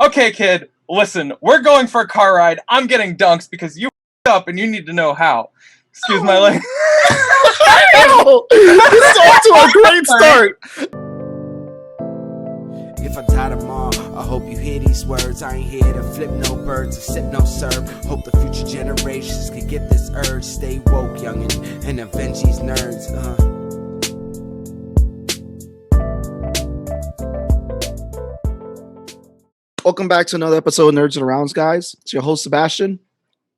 okay, kid, listen, we're going for a car ride. I'm getting dunks because you up and you need to know how. Excuse my language. This is off to a great start. If I die tomorrow, I hope you hear these words. I ain't here to flip no birds or sip no syrup. Hope the future generations can get this urge. Stay woke, youngin', and avenge these nerds. Welcome back to another episode of Nerds and Rounds, guys. It's your host, Sebastian.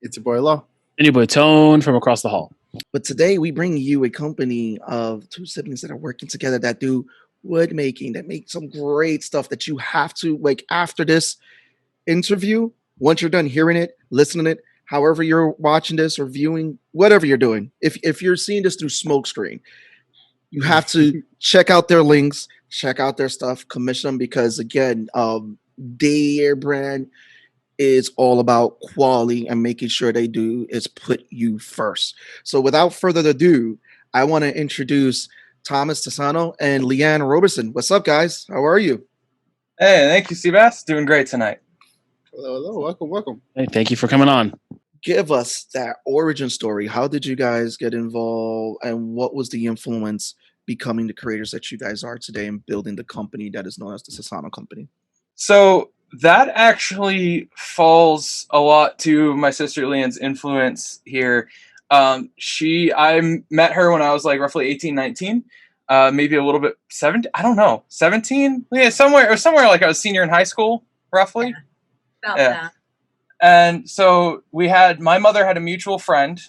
It's your boy, Law. And your boy, Tone, from across the hall. But today we bring you a company of two siblings that are working together that do wood making, that make some great stuff that you have to, like, after this interview, once you're done hearing it, listening to it, however you're watching this or viewing, whatever you're doing, if you're seeing this through Smokescreen, you have to check out their links, check out their stuff, commission them, because again, their brand is all about quality and making sure they do is put you first. So without further ado, I want to introduce Thomas Tesano and Leanne Roberson. What's up, guys? How are you? Hey, thank you, Sebas. Doing great tonight. Hello. Welcome. Hey, thank you for coming on. Give us that origin story. How did you guys get involved, and what was the influence becoming the creators that you guys are today and building the company that is known as the Tesano Company? So that actually falls a lot to my sister Leanne's influence here. I met her when I was like roughly 18, 19, maybe a little bit 17. I don't know, 17. Yeah, somewhere like I was senior in high school, roughly. About that. And so my mother had a mutual friend,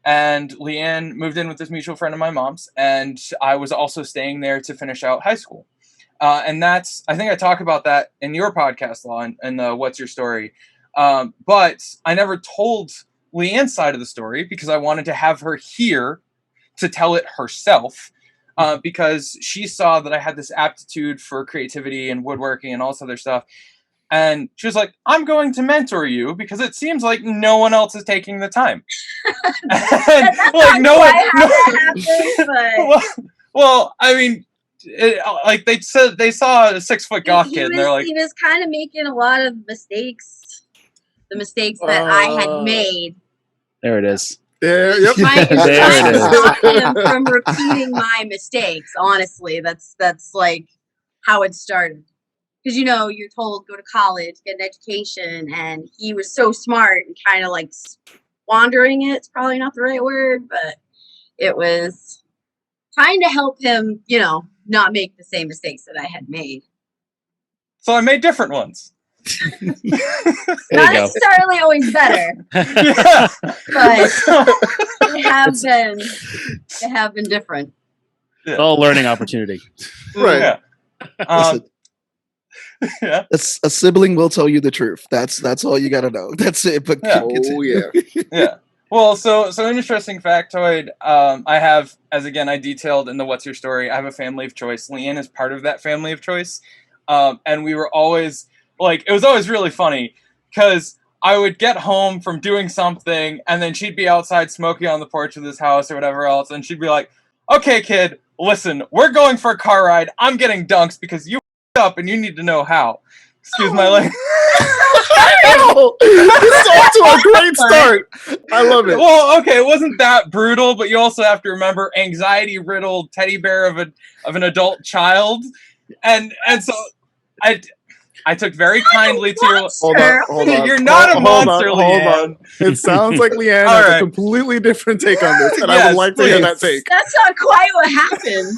and Leanne moved in with this mutual friend of my mom's, and I was also staying there to finish out high school. And I think I talk about that in your podcast, Law, and the What's Your Story. But I never told Leanne's side of the story because I wanted to have her here to tell it herself, because she saw that I had this aptitude for creativity and woodworking and all this other stuff. And she was like, I'm going to mentor you because it seems like no one else is taking the time. That's like, no one. Well, I mean, like they saw a 6-foot goth kid, and they're like, he was kind of making a lot of mistakes. The mistakes that I had made. There it is. There, yep. Trying There to it is. stop him from repeating my mistakes. Honestly, that's like how it started. Because you're told go to college, get an education, and he was so smart and kind of like squandering it. It's probably not the right word, but it was trying to help him, not make the same mistakes that I had made. so I made different ones. There Not you go. necessarily always better, Yeah. but they have been different. It's all a learning opportunity. Right. Yeah. Listen, Yeah. a sibling will tell you the truth. That's all you got to know. That's it. But Yeah. Oh, yeah. Yeah. Well, so interesting factoid. I have, as again I detailed in the What's Your Story, I have a family of choice. Leanne is part of that family of choice. And we were always like, it was always really funny because I would get home from doing something and then she'd be outside smoking on the porch of this house or whatever else. And she'd be like, okay, kid, listen, we're going for a car ride. I'm getting dunks because you up and you need to know how. Excuse my language. This is off to a great start. I love it. Well, okay, it wasn't that brutal, but you also have to remember anxiety-riddled teddy bear of an adult child, and so I took very kindly to your. Hold on. You're not a monster, Hold Leanne. on. It sounds like Leanne All has right. a completely different take on this, and I Yes, would like to hear please. that take. That's not quite what happened.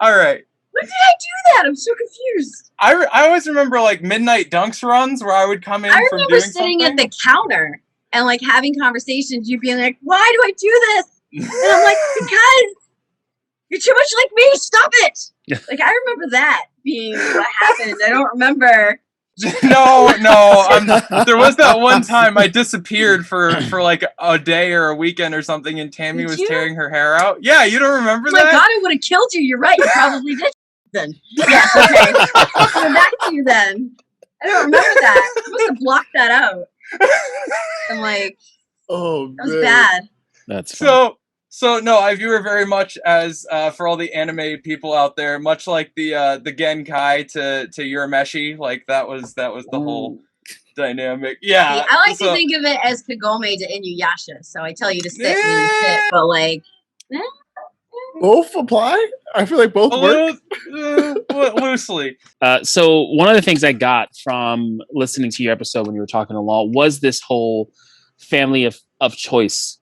All right. When did I do that? I'm so confused. I always remember like midnight dunks runs where I would come in I from remember doing sitting something. at the counter and like having conversations. You being like, "Why do I do this?" And I'm like, "Because you're too much like me. Stop it!" Like I remember that being what happened. I don't remember. No. There was that one time I disappeared for like a day or a weekend or something, and Tammy Did was you? tearing her hair out. Yeah, you don't remember Oh my that? God, I would have killed you. You're right. You probably did. Then yes, okay. Coming back to you then. I don't remember that. I must have blocked that out. I'm like, Oh, that was man. bad. That's fun. So no, I view her very much as for all the anime people out there, much like the Genkai to Urameshi. Like that was the whole dynamic. Yeah. I like to think of it as Kagome to Inuyasha. So I tell you to sit and you sit, but like Both apply? I feel like both work. Loosely. So one of the things I got from listening to your episode when you were talking to Law was this whole family of choice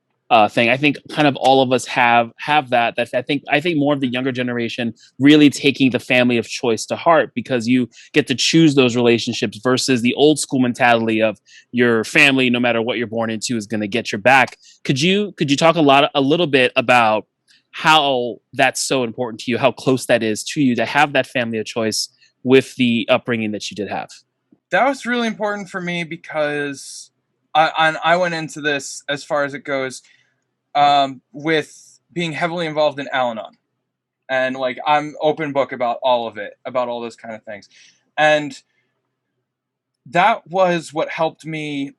thing. I think kind of all of us have that. I think more of the younger generation really taking the family of choice to heart, because you get to choose those relationships versus the old school mentality of your family, no matter what you're born into, is going to get your back. Could you talk a little bit about how that's so important to you, how close that is to you to have that family of choice with the upbringing that you did have? That was really important for me because I went into this, as far as it goes, with being heavily involved in Al-Anon. And like, I'm open book about all of it, about all those kind of things. And that was what helped me.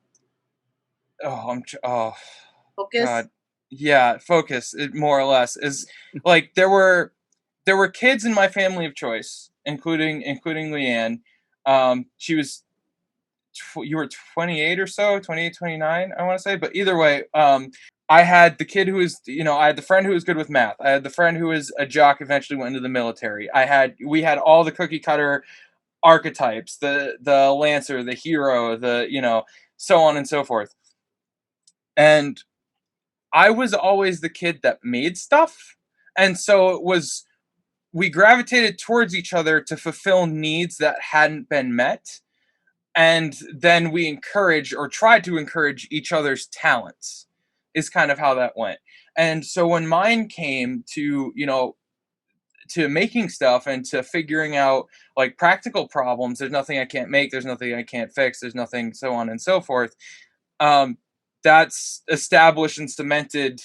focus. God. Yeah, focus, more or less, is like there were kids in my family of choice, including Leanne. She was you were 28 or so, 28, 29, I want to say, but either way, I had the kid who was, I had the friend who was good with math. I had the friend who was a jock, eventually went into the military. We had all the cookie cutter archetypes, the Lancer, the hero, so on and so forth. And I was always the kid that made stuff. And so we gravitated towards each other to fulfill needs that hadn't been met. And then we tried to encourage each other's talents, is kind of how that went. And so when mine came to, to making stuff and to figuring out like practical problems, there's nothing I can't make, there's nothing I can't fix, there's nothing, so on and so forth. That's established and cemented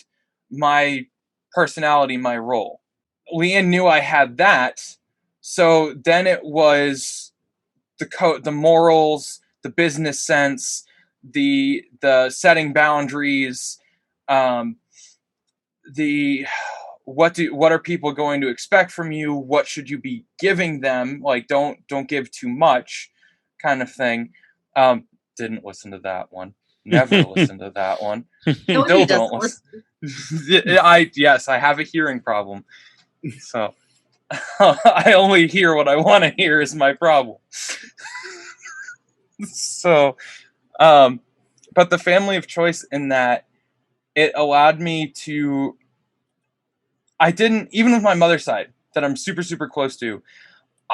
my personality, my role. Leanne knew I had that. So then it was the morals, the business sense, the setting boundaries, what are people going to expect from you? What should you be giving them? Like, don't give too much, kind of thing. Didn't listen to that one. Never listened to that one. Still don't listen. Yes, I have a hearing problem. So I only hear what I want to hear is my problem. So, but the family of choice in that it allowed me to, even with my mother's side that I'm super, super close to,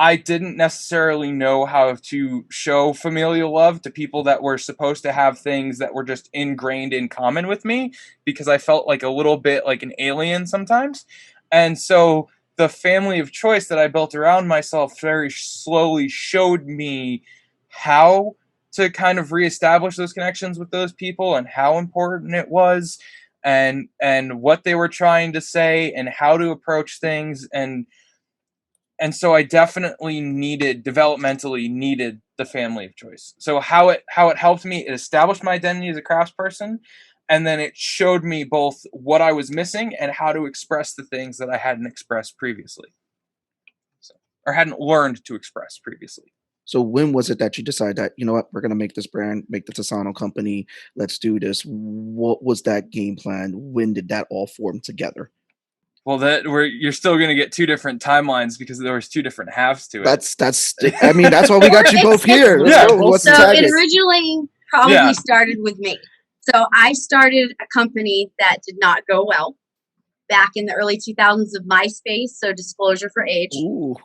I didn't necessarily know how to show familial love to people that were supposed to have things that were just ingrained in common with me, because I felt like a little bit like an alien sometimes. And so the family of choice that I built around myself very slowly showed me how to kind of reestablish those connections with those people and how important it was and what they were trying to say and how to approach things. And so I definitely developmentally needed the family of choice. So how it helped me, it established my identity as a craftsperson, and then it showed me both what I was missing and how to express the things that I hadn't expressed previously. Or hadn't learned to express previously. So when was it that you decided that, you know what, we're going to make this brand, make the Tesano company, let's do this? What was that game plan? When did that all form together? Well, you're still going to get two different timelines because there was two different halves to it. That's why we got you both here. Yeah. So it originally probably started with me. So I started a company that did not go well back in the early 2000s of MySpace. So disclosure for age. Ooh.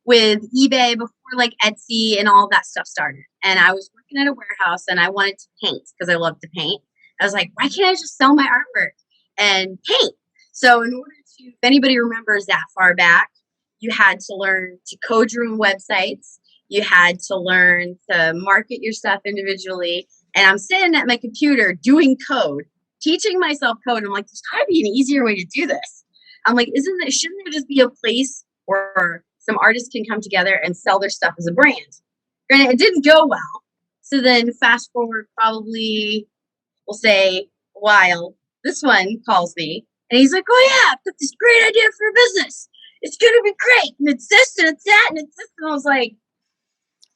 With eBay before like Etsy and all that stuff started. And I was working at a warehouse and I wanted to paint because I love to paint. I was like, why can't I just sell my artwork and paint? So in order to, if anybody remembers that far back, you had to learn to code your own websites. You had to learn to market your stuff individually. And I'm sitting at my computer doing code, teaching myself code. I'm like, there's got to be an easier way to do this. I'm like, shouldn't there just be a place where some artists can come together and sell their stuff as a brand? Granted, it didn't go well. So then fast forward probably, we'll say a while, this one calls me and he's like, oh yeah, I've got this great idea for a business. It's going to be great. And it's this and it's that and it's this. And I was like,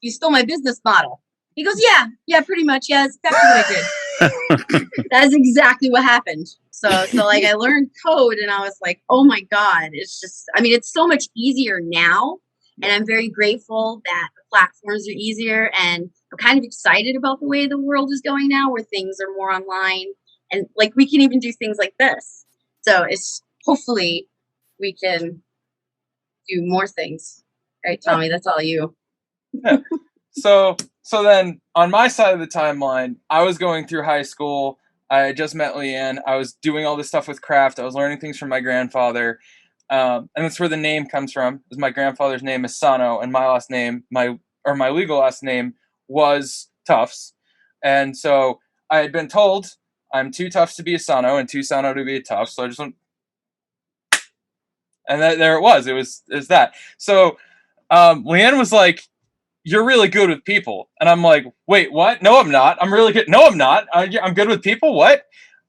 you stole my business model. He goes, yeah, pretty much. Yeah, that's exactly what I did. That's exactly what happened. So like I learned code and I was like, oh my God, it's just, I mean, it's so much easier now. And I'm very grateful that the platforms are easier. And I'm kind of excited about the way the world is going now, where things are more online. And like we can even do things like this. So it's hopefully we can do more things. Right, Tommy? That's all you. Yeah. So then on my side of the timeline, I was going through high school. I had just met Leanne. I was doing all this stuff with craft. I was learning things from my grandfather. And that's where the name comes from. Is my grandfather's name is Sano, and my last name, my legal last name was Tufts. And so I had been told I'm too Tufts to be a Sano and too Sano to be a Tufts. So I just went, and there it was. It was that. So Leanne was like, you're really good with people. And I'm like, wait, what? No, I'm not. I'm really good. No, I'm not. I'm good with people. What?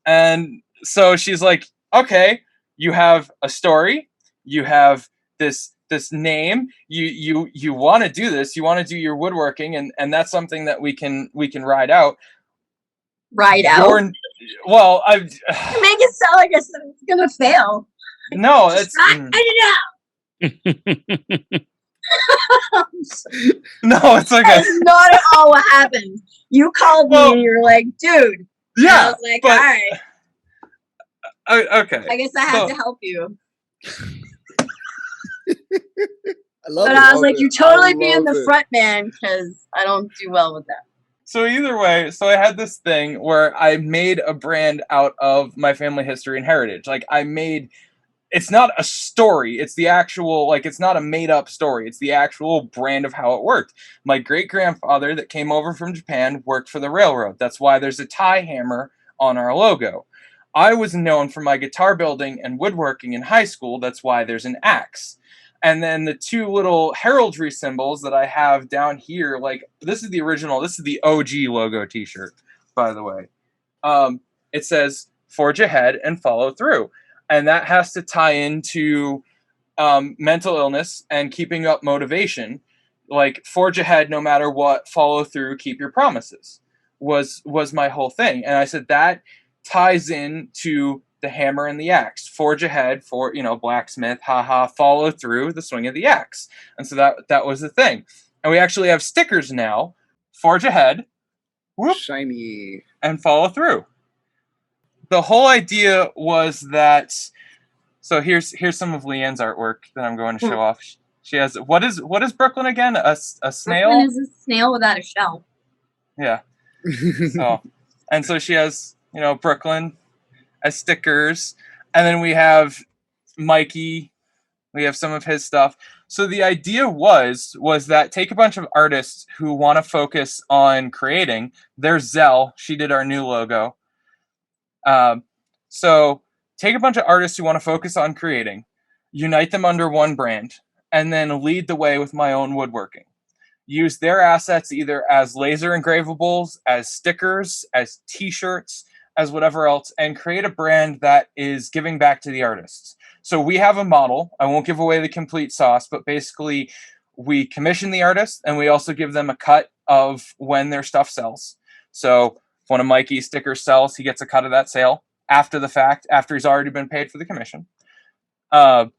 And so she's like, okay, you have a story. You have this name. You want to do this. You want to do your woodworking. And that's something that we can ride out. Ride out? Well, you make it sound like it's going to fail. No, it's... Ride it out. No, it's like that's not at all what happened. You called me and you're like, dude. Yeah. And I was like, all right. Okay. I guess I have to help you. I love but I was like, you're totally being the front man because I don't do well with that. So either way, so I had this thing where I made a brand out of my family history and heritage. Like it's not a story. It's the actual, like, it's not a made up story. It's the actual brand of how it worked. My great grandfather that came over from Japan worked for the railroad. That's why there's a tie hammer on our logo. I was known for my guitar building and woodworking in high school. That's why there's an axe. And then the two little heraldry symbols that I have down here, like, this is the original, this is the OG logo t-shirt, by the way. It says, forge ahead and follow through. And that has to tie into mental illness and keeping up motivation. Like, forge ahead no matter what, follow through, keep your promises was my whole thing. And I said that ties in to the hammer and the axe. Forge ahead for, blacksmith, follow through, the swing of the axe. And so that was the thing. And we actually have stickers now. Forge ahead, whoop, shiny, and follow through. The whole idea was that, so here's some of Leanne's artwork that I'm going to show off. She has, what is Brooklyn again? A snail? Brooklyn is a snail without a shell. Yeah. So she has, Brooklyn as stickers. And then we have Mikey. We have some of his stuff. So the idea was that take a bunch of artists who want to focus on creating. There's Zell. She did our new logo. So take a bunch of artists who want to focus on creating, unite them under one brand, and then lead the way with my own woodworking. Use their assets either as laser engravables, as stickers, as t-shirts, as whatever else, and create a brand that is giving back to the artists. So we have a model. I won't give away the complete sauce, but basically we commission the artist and we also give them a cut of when their stuff sells. So if one of Mikey's stickers sells, he gets a cut of that sale after the fact, after he's already been paid for the commission. And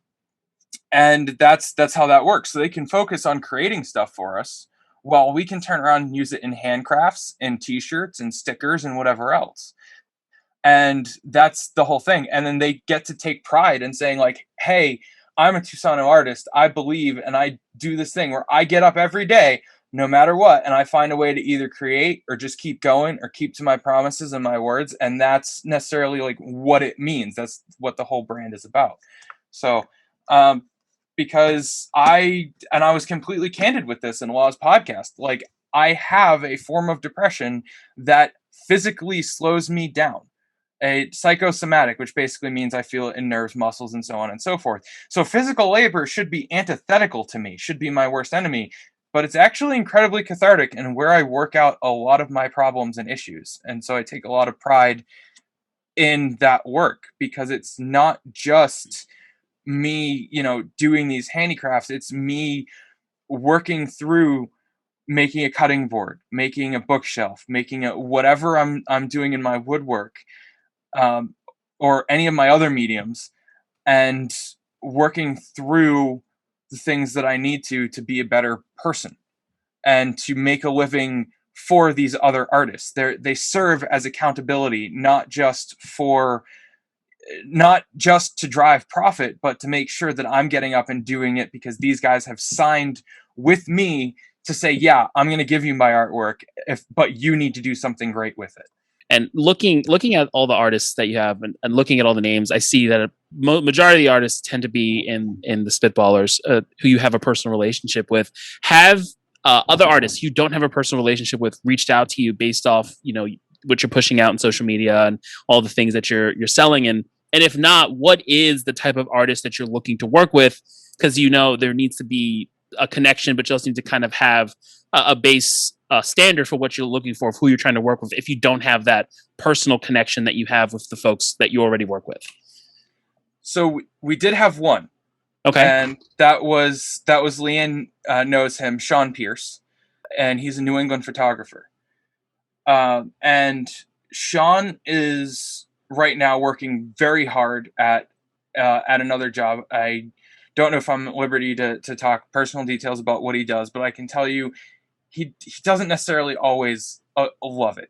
that's how that works. So they can focus on creating stuff for us while we can turn around and use it in handcrafts, in t-shirts, and stickers, and whatever else. And that's the whole thing. And then they get to take pride in saying, like, hey, I'm a Tusano artist. I believe, and I do this thing where I get up every day, no matter what, and I find a way to either create or just keep going or keep to my promises and my words. And that's necessarily like what it means. That's what the whole brand is about. So, because I was completely candid with this in Law's podcast, like, I have a form of depression that physically slows me down. A psychosomatic, which basically means I feel it in nerves, muscles, and so on and so forth. So physical labor should be antithetical to me, should be my worst enemy, but it's actually incredibly cathartic and where I work out a lot of my problems and issues. And so I take a lot of pride in that work, because it's not just me, doing these handicrafts. It's me working through making a cutting board, making a bookshelf, making whatever I'm doing in my woodwork, or any of my other mediums, and working through the things that I need to be a better person and to make a living for these other artists. They serve as accountability, not just to drive profit, but to make sure that I'm getting up and doing it because these guys have signed with me to say, yeah, I'm going to give you my artwork, but you need to do something great with it. And looking at all the artists that you have and looking at all the names, I see that a majority of the artists tend to be in the Spitballers, who you have a personal relationship with. Have other artists you don't have a personal relationship with reached out to you based off, what you're pushing out in social media and all the things that you're selling? And if not, what is the type of artist that you're looking to work with? Because there needs to be a connection, but you also need to kind of have a base standard for what you're looking for, who you're trying to work with, if you don't have that personal connection that you have with the folks that you already work with. So we did have one. Okay. And that was Leanne, knows him, Sean Pierce, and he's a New England photographer. And Sean is right now working very hard at another job. I don't know if I'm at liberty to talk personal details about what he does, but I can tell you he doesn't necessarily always love it,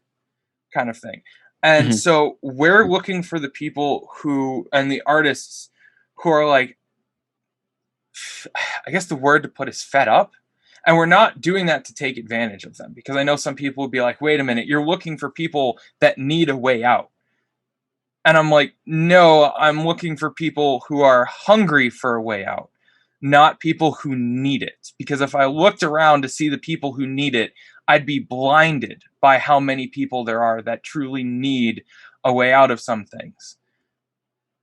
kind of thing. And so we're looking for the people and the artists who are like, I guess the word to put is fed up. And we're not doing that to take advantage of them, because I know some people would be like, wait a minute, you're looking for people that need a way out. And I'm like, no, I'm looking for people who are hungry for a way out, not people who need it. Because if I looked around to see the people who need it, I'd be blinded by how many people there are that truly need a way out of some things.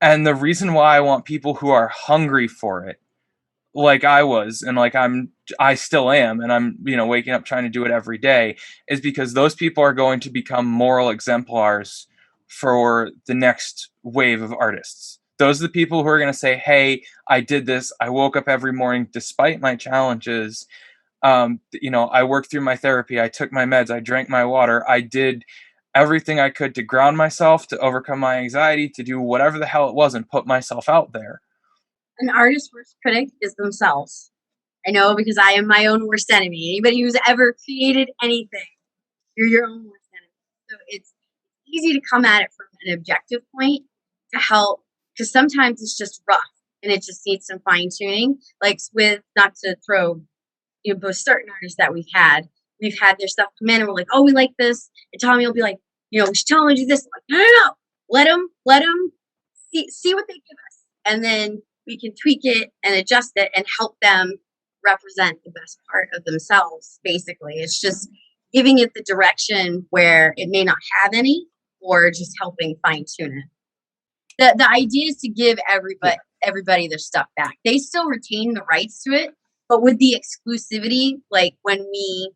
And the reason why I want people who are hungry for it, like I was, and like I still am, and I'm, waking up trying to do it every day, is because those people are going to become moral exemplars for the next wave of artists. Those are the people who are going to say, hey, I did this. I woke up every morning despite my challenges. I worked through my therapy. I took my meds. I drank my water. I did everything I could to ground myself, to overcome my anxiety, to do whatever the hell it was and put myself out there. An artist's worst critic is themselves. I know, because I am my own worst enemy. Anybody who's ever created anything, you're your own worst enemy. So it's easy to come at it from an objective point to help, because sometimes it's just rough and it just needs some fine tuning. Like with, not to throw, both certain artists that we've had their stuff come in and we're like, oh, we like this. And Tommy will be like, we should tell them to do this. I'm like, no. Let them see what they give us. And then we can tweak it and adjust it and help them represent the best part of themselves. Basically, it's just giving it the direction where it may not have any, or just helping fine tune it. The idea is to give everybody their stuff back. They still retain the rights to it, but with the exclusivity, like when we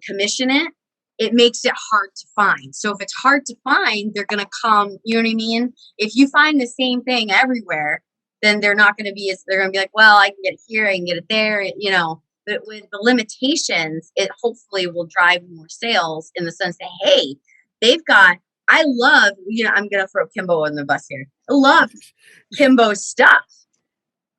commission it, it makes it hard to find. So if it's hard to find, they're going to come, you know what I mean? If you find the same thing everywhere, then they're not going to be, they're going to be like, well, I can get it here, I can get it there, but with the limitations, it hopefully will drive more sales in the sense that, hey, I love, I'm going to throw Kimbo on the bus here. I love Kimbo's stuff.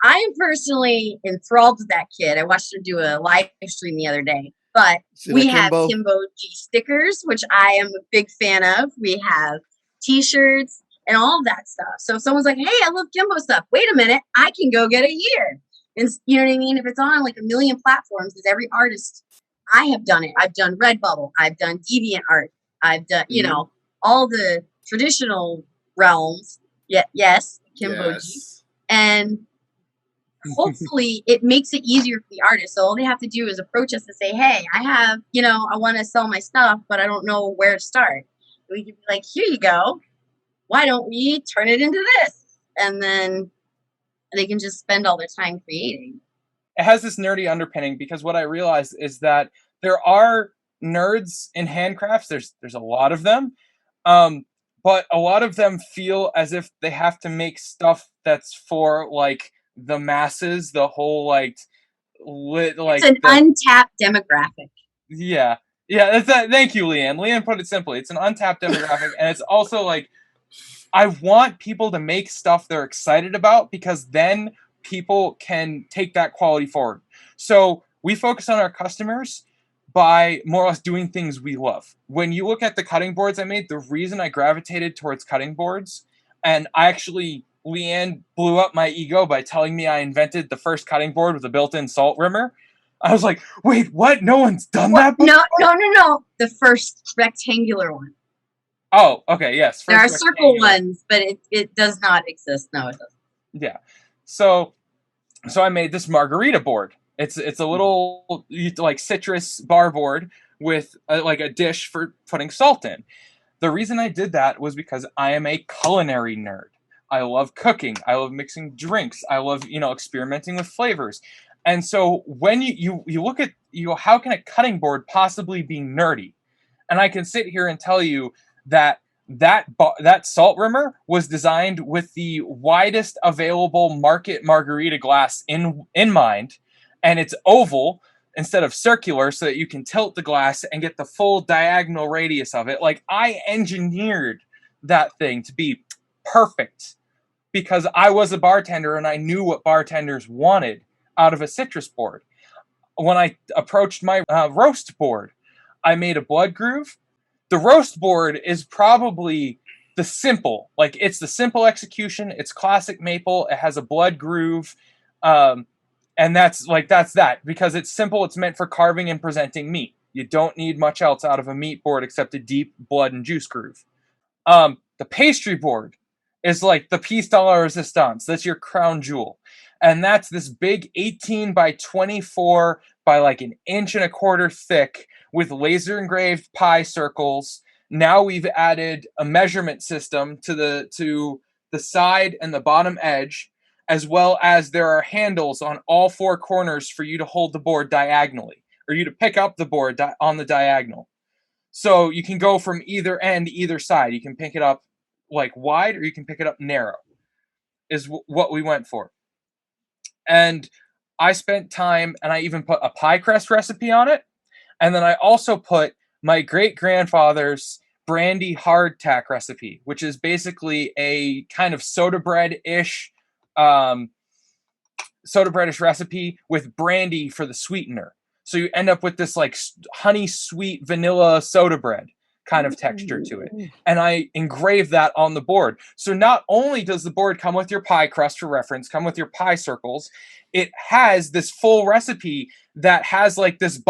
I am personally enthralled with that kid. I watched him do a live stream the other day. But we have Kimbo G stickers, which I am a big fan of. We have t-shirts and all of that stuff. So if someone's like, hey, I love Kimbo stuff. Wait a minute. I can go get it here. And you know what I mean? If it's on like a million platforms, because every artist, I have done it. I've done Redbubble. I've done DeviantArt. I've done, all the traditional realms. Yes, Kimbo G. And hopefully it makes it easier for the artist. So all they have to do is approach us and say, hey, I have, I want to sell my stuff, but I don't know where to start. We can be like, here you go. Why don't we turn it into this? And then they can just spend all their time creating. It has this nerdy underpinning, because what I realized is that there are nerds in handcrafts. There's a lot of them. but a lot of them feel as if they have to make stuff that's for like the masses, the whole like It's an untapped demographic. Yeah. Yeah, that's that. Thank you, Leanne. Leanne put it simply. It's an untapped demographic, and it's also like I want people to make stuff they're excited about, because then people can take that quality forward. So we focus on our customers by more or less doing things we love. When you look at the cutting boards I made, the reason I gravitated towards cutting boards, and Leanne blew up my ego by telling me I invented the first cutting board with a built-in salt rimmer. I was like, wait, what? No one's done that before? No. The first rectangular one. Oh, okay, yes. There are circle ones, but it does not exist. No, it doesn't. Yeah. So I made this margarita board. It's a little like citrus bar board with like a dish for putting salt in. The reason I did that was because I am a culinary nerd. I love cooking. I love mixing drinks. I love, experimenting with flavors. And so when you look at, how can a cutting board possibly be nerdy? And I can sit here and tell you that salt rimmer was designed with the widest available market margarita glass in mind, and it's oval instead of circular, so that you can tilt the glass and get the full diagonal radius of it. Like, I engineered that thing to be perfect because I was a bartender and I knew what bartenders wanted out of a citrus board. When I approached my roast board, I made a blood groove. The roast board is probably it's the simple execution. It's classic maple. It has a blood groove. And that's that because it's simple. It's meant for carving and presenting meat. You don't need much else out of a meat board except a deep blood and juice groove. The pastry board is like the piece de la resistance. That's your crown jewel. And that's this big 18 by 24 by like an inch and a quarter thick with laser engraved pie circles. Now we've added a measurement system to the side and the bottom edge, as well as there are handles on all four corners for you to hold the board diagonally, or you to pick up the board on the diagonal. So you can go from either end, either side. You can pick it up like wide, or you can pick it up narrow, is what we went for. And I spent time, and I even put a pie crust recipe on it. And then I also put my great-grandfather's brandy hardtack recipe, which is basically a kind of soda bread-ish recipe with brandy for the sweetener. So you end up with this like honey sweet vanilla soda bread kind of texture to it. And I engraved that on the board. So not only does the board come with your pie crust for reference, come with your pie circles, it has this full recipe that has like this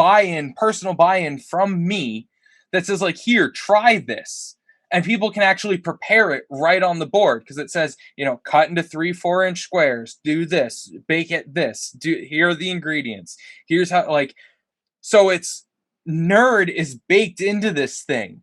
personal buy-in from me that says like, here, try this. And people can actually prepare it right on the board because it says, cut into 3-4 inch squares, do this, bake it this, here are the ingredients. Here's how, so it's nerd is baked into this thing.